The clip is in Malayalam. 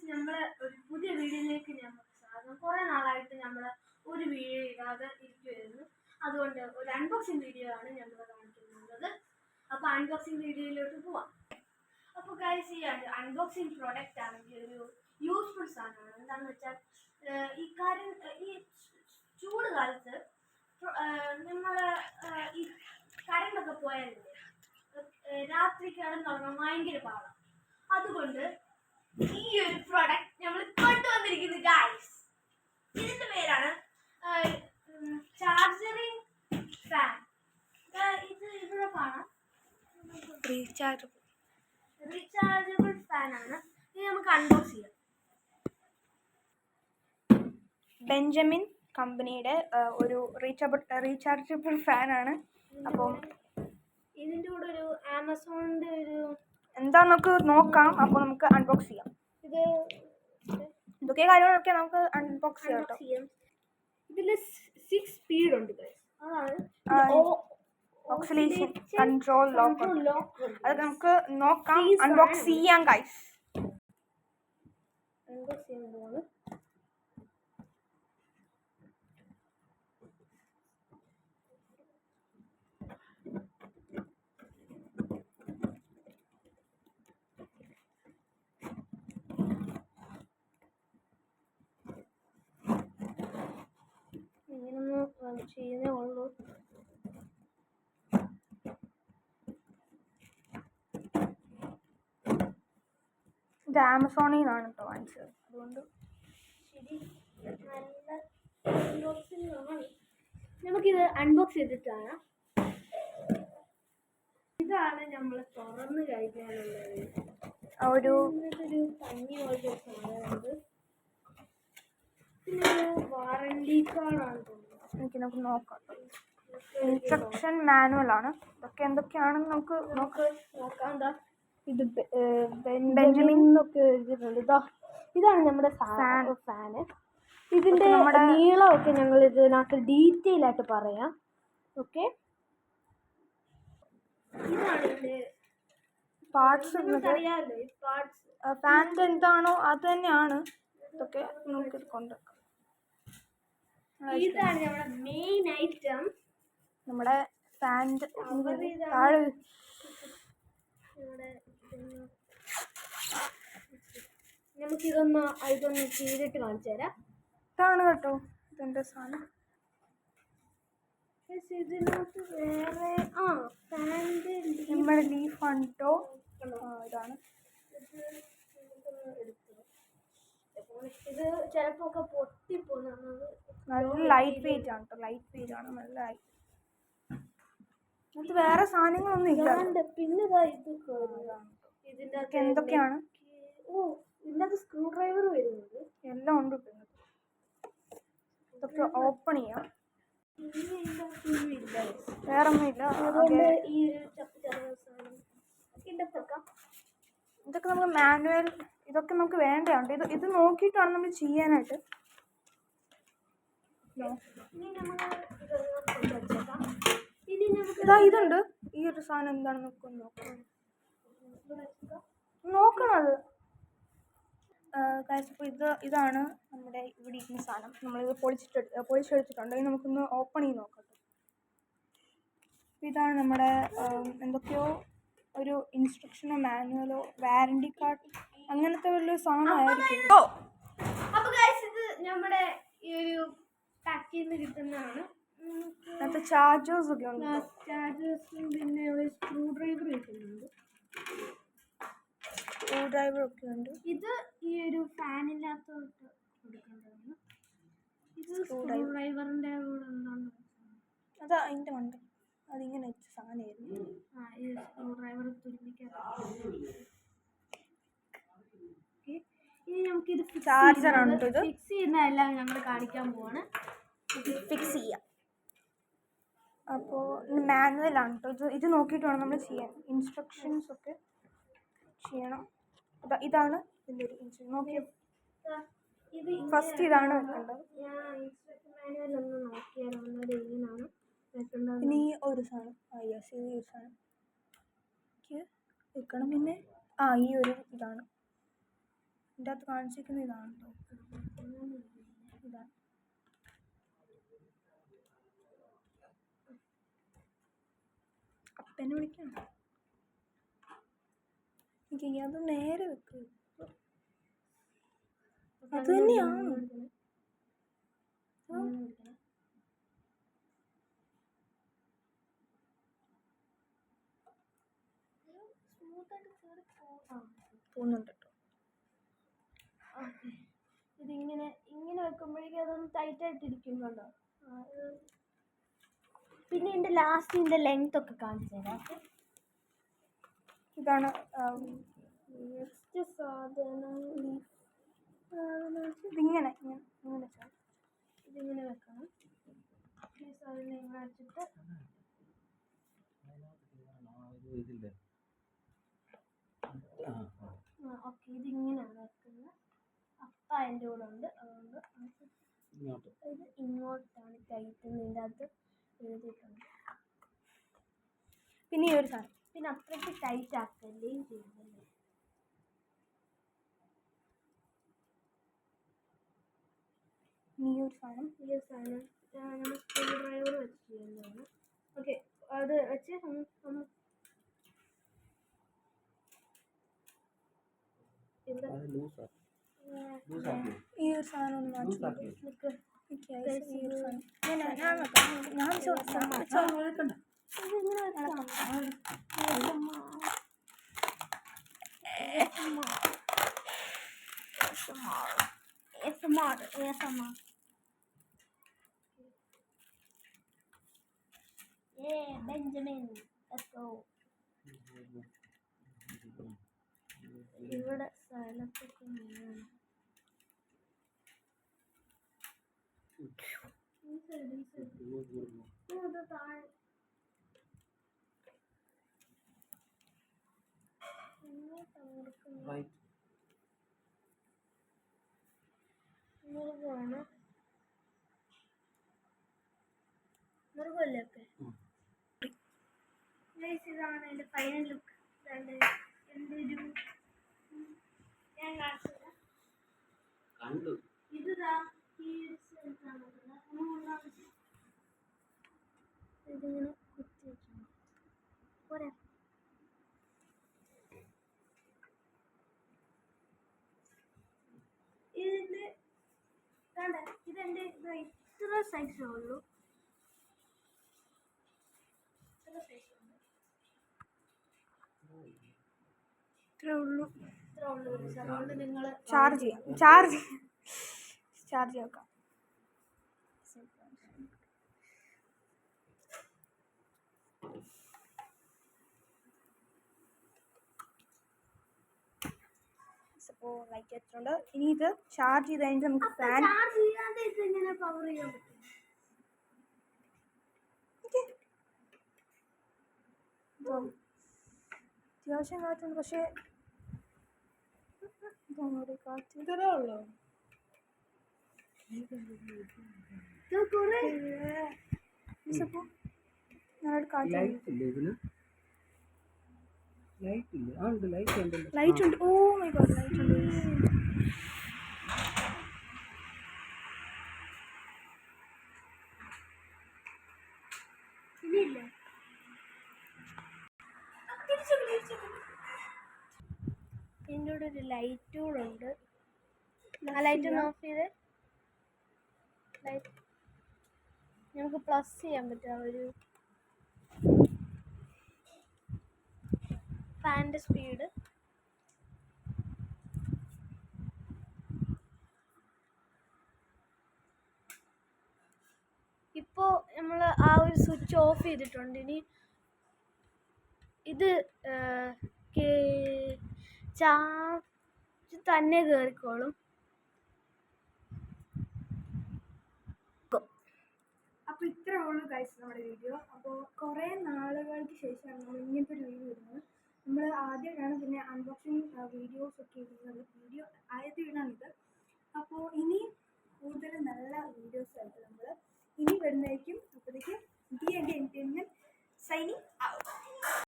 നമ്മളെ ഒരു പുതിയ വീഡിയോയിലേക്ക് ഞങ്ങൾക്ക് സ്വാഗതം. കുറേ നാളായിട്ട് നമ്മൾ ഒരു വീഡിയോ ഇടാതെ ഇരിക്കുമായിരുന്നു. അതുകൊണ്ട് ഒരു അൺബോക്സിങ് വീഡിയോ ആണ് ഞങ്ങൾ കാണിക്കുന്നത്. അപ്പോൾ അൺബോക്സിങ് വീഡിയോയിലോട്ട് പോവാം. അപ്പോൾ ഗൈസ്, ഈ അൺബോക്സിങ് പ്രോഡക്റ്റ് ആണെങ്കിൽ ഒരു യൂസ്ഫുൾ സാധനമാണ്. എന്താണെന്ന് വെച്ചാൽ ഈ ചൂട് കാലത്ത് നമ്മൾ ഈ കറണ്ടൊക്കെ പോയാലില്ലേ, രാത്രി കിടന്നുറങ്ങാൻ ഭയങ്കര പാടാണ്. അതുകൊണ്ട് ഈ ഒരു പ്രോഡക്റ്റ് നമ്മൾ കൊണ്ടുവന്നിരിക്കുന്നത് ഗൈസ്. ഇതിന്റെ പേരാണ് ചാർജറിങ് ഫാൻ. ഇത് ഇവിടെ കാണാം, റീചാർജബിൾ ഫാൻ ആണ്. ഇത് നമുക്ക് അൺബോക്സ് ചെയ്യാം. ബെഞ്ചമിൻ കമ്പനിയുടെ ഒരു റീചാർജബിൾ ഫാനാണ്. അപ്പം ഇതിൻ്റെ കൂടെ ഒരു ആമസോണിൻ്റെ ഒരു എന്താ നമുക്ക് നോക്കാം. അപ്പോൾ നമുക്ക് അൺബോക്സ് ചെയ്യാം. ഇത് ഇതൊക്കെ കാര്യങ്ങളൊക്കെ നമുക്ക് അൺബോക്സ് ചെയ്യാം കേട്ടോ. ഇതിൽ 6 സ്പീഡ് ഉണ്ട് ഗൈസ്. അതാണ് ഓക്സിലേഷൻ കൺട്രോൾ ലോക്ക്. അത് നമുക്ക് നോക്കാം, അൺബോക്സ് ചെയ്യാം ഗൈസ്. അൺബോക്സ് ചെയ്യാൻ പോവാണ്. ഇങ്ങനൊന്ന് ചെയ്യുന്നേ ഉള്ളൂ. ഇത് ആമസോണിൽ നിന്നാണ് കേട്ടോ വാങ്ങിച്ചത്. അതുകൊണ്ട് ശരി, നല്ല അൺബോക്സിംഗ് ആണ്. നമുക്കിത് അൺബോക്സ് ചെയ്തിട്ടാണ്. ഇതാണ് നമ്മൾ തുറന്ന് കഴിക്കാനുള്ളത്. ഒരു പഞ്ഞി പോലത്തെ സാധനമുണ്ട്. പിന്നെ വാറണ്ടി കാർഡാണ് തോന്നുന്നത്. എനിക്ക് നമുക്ക് നോക്കാം. ഇൻസ്ട്രക്ഷൻ മാനുവൽ ആണ്. ഇതൊക്കെ എന്തൊക്കെയാണെന്ന് നമുക്ക് നോക്കാം. എന്താ ഇത് ബെഞ്ചമിൻ എന്നൊക്കെ എഴുതിയിട്ടുണ്ട്. ഇതാണ് നമ്മുടെ ഫാന്. ഇതിന്റെ നീളമൊക്കെ ഞങ്ങൾ ഇതിനകത്ത് ഡീറ്റെയിൽ ആയിട്ട് പറയാം. ഓക്കെ, ഇതാണ് ഇതിന്റെ പാർട്സ്. അറിയാമല്ലോ, ഈ പാർട്സ് ഫാനിന്റെ എന്താണോ അത് തന്നെയാണ്. ഇതൊക്കെ നമുക്ക് കൊണ്ടുവെക്കാം. ഇതാണ് നമ്മുടെ മെയിൻ ഐറ്റം. നമ്മുടെ ഫാനിന്റെ താഴെ നമുക്കിതൊന്ന് ചെയ്തിട്ട് കാണിച്ചു തരാം. ഇതാണ് കേട്ടോ ഇതിന്റെ സാധനം. ഇതിനകത്ത് വേറെ ഫാനിന്റെ നമ്മുടെ ലീഫ് ആണ് കേട്ടോ. ഇതാണ്. ഇത് ചിലപ്പോ ഒക്കെ പൊട്ടിപ്പോകുന്നത്. നല്ല ലൈറ്റ് വെയിറ്റ് ആണ് കേട്ടോ. ലൈറ്റ് വെയിറ്റ് ആണ്, നല്ല ലൈറ്റ്. അത് വേറെ സാധനങ്ങളൊന്നും ഇല്ല. പിന്നെ ഇതിന്റെ എന്തൊക്കെയാണ്? ഇതിനകത്ത് സ്ക്രൂ ഡ്രൈവർ വരുന്നുണ്ട്. എല്ലാം ഉണ്ട്. ഇതൊക്കെ ഓപ്പൺ ചെയ്യാം. വേറെ ഒന്നും ഇല്ല. അതുകൊണ്ട് ഈ ഒരു സാധനം ഇതൊക്കെ നമുക്ക് മാനുവൽ, ഇതൊക്കെ നമുക്ക് വേണ്ടതുണ്ട്. ഇത് നോക്കിയിട്ടാണ് നമ്മൾ ചെയ്യാനായിട്ട്. ഇതുണ്ട്. ഈ ഒരു സാധനം എന്താണെന്ന് നോക്കണം. അത് അപ്പോൾ ഇതാണ് നമ്മുടെ ഇവിടെ ഇരിക്കുന്ന സാധനം. നമ്മളിത് പൊളിച്ചെടുത്തിട്ടുണ്ട്. ഇത് നമുക്കൊന്ന് ഓപ്പൺ ചെയ്ത് നോക്കാം. ഇതാണ് നമ്മുടെ എന്തൊക്കെയോ ഒരു ഇൻസ്ട്രക്ഷനോ മാനുവലോ വാറണ്ടി കാർഡ് അങ്ങനത്തെ വലിയ സാധനമായിരിക്കും. അപ്പോൾ ഗൈസ്, ഇത് നമ്മുടെ ഈ ഒരു പാക്കിൽ നിന്ന് കിട്ടുന്നതാണ്. അതിനകത്ത് ചാർജേഴ്സ് ഒക്കെ ഉണ്ട്. ചാർജേഴ്സും പിന്നെ ഒരു സ്ക്രൂ ഡ്രൈവർ കിട്ടുന്നുണ്ട്. ഒക്കെ ഉണ്ട്. ഇത് ഈ ഒരു ഫാനിനകത്തോട്ട് കൊടുക്കേണ്ടതാണ്. ഇത് സ്ക്രൂ ഡ്രൈവറിൻ്റെ കൂടെ എന്താണ് അതാ അതിൻ്റെ ഉണ്ട്. അതിങ്ങനെ വെച്ച സാധനമായിരുന്നു. ഈ സ്ക്രൂ ഡ്രൈവർ തുരുമ്പിക്കാൻ. ഇനി നമുക്കിത് ചാർജറാണ് ഇത്. ഫിക്സ് ചെയ്യുന്നതെല്ലാം ഞങ്ങൾ കാണിക്കാൻ പോവാണ്. ഫിക്സ് ചെയ്യാം. അപ്പോൾ മാനുവലാണ് കേട്ടോ. ഇത് നോക്കിയിട്ട് വേണം നമ്മൾ ചെയ്യാൻ. ഇൻസ്ട്രക്ഷൻസ് ഒക്കെ ചെയ്യണം. ഇതാണ് ഇതിൻ്റെ ഒരു ഇൻസ്ട്രക്ഷൻ. നോക്കിയോ, ഫസ്റ്റ് ഇതാണ് വെക്കേണ്ടത്. ഇനി ഈ ഒരു സാധനം ഈ ഒരു സാധനം വെക്കണം. പിന്നെ ഈ ഒരു ഇതാണ് ഇതിൻ്റെ അകത്ത് കാണിച്ചിരിക്കുന്ന ഇതാണ് ഇതാണ്. അപ്പനെ വിളിക്കണം. എനിക്ക് അത് നേരെ വെക്ക്. അത് തന്നെയാണ്. പോകുന്നുണ്ട് കേട്ടോ. ഇതിങ്ങനെ ഇങ്ങനെ വെക്കുമ്പോഴേക്കും അതൊന്ന് ടൈറ്റായിട്ട് ഇരിക്കുന്നുണ്ടോ. പിന്നെ ഇതിൻ്റെ ലാസ്റ്റ് ഇതിൻ്റെ ലെങ്ത് ഒക്കെ കാണിച്ചു തരാം. ഇതാണ് നെക്സ്റ്റ് സാധനം. ഇതിങ്ങനെ ഇങ്ങനെ ഇങ്ങനെ ഇതിങ്ങനെ വെക്കണം. ഈ സാധനം ഇങ്ങനെ വെച്ചിട്ട് ഓക്കെ ഇതിങ്ങനെയാണ് വെക്കുന്നത്. അപ്പം അതിൻ്റെ കൂടെ ഉണ്ട്. അതുകൊണ്ട് ഇത് ഇങ്ങോട്ടാണ് ടൈറ്റ് ഇതിൻ്റെ അകത്ത് എഴുതിയിട്ടുണ്ട്. പിന്നെ ഈ ഒരു സാധനം പിന്നെ അത്രയ്ക്ക് ടൈറ്റ് ആക്കുകയും ചെയ്യുന്നില്ലേ. ഈ ഒരു സാധനം നമ്മൾ സ്ക്രൂ ഡ്രൈവർ വെച്ച് ചെയ്യുന്നതാണ്. ഓക്കെ അത് വെച്ച് ഈ ഒരു സാധനം ഒന്ന് മാറ്റി. Benjamin, let's go. ഇവിടെ സ്ഥലത്തൊക്കെ മൃഗമല്ലേ ഒക്കെ. ഇതാണ് അതിൻ്റെ ഫൈനൽ ലുക്ക്. എന്തൊരു ഞാൻ കാണിച്ചു ഇതാ ഇതിങ്ങനെ കുത്തി വെക്കണം. പോരാ ഇതിൻ്റെ ഇതെൻ്റെ ഇത്ര സൈസേ ഉള്ളൂ. ഇത്രേ ഉള്ളൂ. അതുകൊണ്ട് നിങ്ങൾ ചാർജ് വെക്കാം. അപ്പോൾ ലൈറ്റ് വെച്ചിട്ടുണ്ട്. ഇനി ഇത് ചാർജ് ചെയ്ത് കഴിഞ്ഞിട്ട് നമുക്ക് ഫാൻ ചാർജ് ചെയ്യാതെ ഇതിങ്ങനെ പവർ ചെയ്യാൻ പറ്റും. അത്യാവശ്യം കാറ്റുണ്ട്. പക്ഷേ കാറ്റ് ഇത്രേ ഉള്ളൂ. നല്ലൊരു കാറ്റ്. ലൈറ്റ് ഉണ്ട്. ഓ മൈ ഗോഡ്, ലൈറ്റ് ഉണ്ട്. ഇതില്ലേ ഇതിൻ്റെ കൂടെ ഒരു ലൈറ്റ് കൂടെ ഉണ്ട്. ആ ലൈറ്റ് ഒന്ന് ഓഫ് ചെയ്ത് ലൈറ്റ് നമുക്ക് പ്ലസ് ചെയ്യാൻ പറ്റും. ഒരു ഫാനിൻ്റെ സ്പീഡ് ഇപ്പോൾ നമ്മൾ ആ ഒരു സ്വിച്ച് ഓഫ് ചെയ്തിട്ടുണ്ട്. ഇനി ഇത് ചാർജ് തന്നെ കയറിക്കോളും. അപ്പോൾ ഇത്രേ ഉള്ളൂ ഗൈസ് നമ്മുടെ വീഡിയോ. അപ്പോൾ കുറേ നാളുകൾക്ക് ശേഷമാണ് നമ്മൾ ഇങ്ങനത്തെ ഒരു വീഡിയോ ഇടുന്നത്. നമ്മൾ ആദ്യമായിട്ടാണ് പിന്നെ അൺബോക്സിങ് വീഡിയോസൊക്കെ ഇടുന്നത്. വീഡിയോ ആദ്യമായിട്ടാണിത്. അപ്പോൾ ഇനി കൂടുതൽ നല്ല വീഡിയോസ് ആയിട്ട് നമ്മൾ ഇനി വരുന്നതായിരിക്കും. അപ്പോഴേക്കും D and entertainment signing out.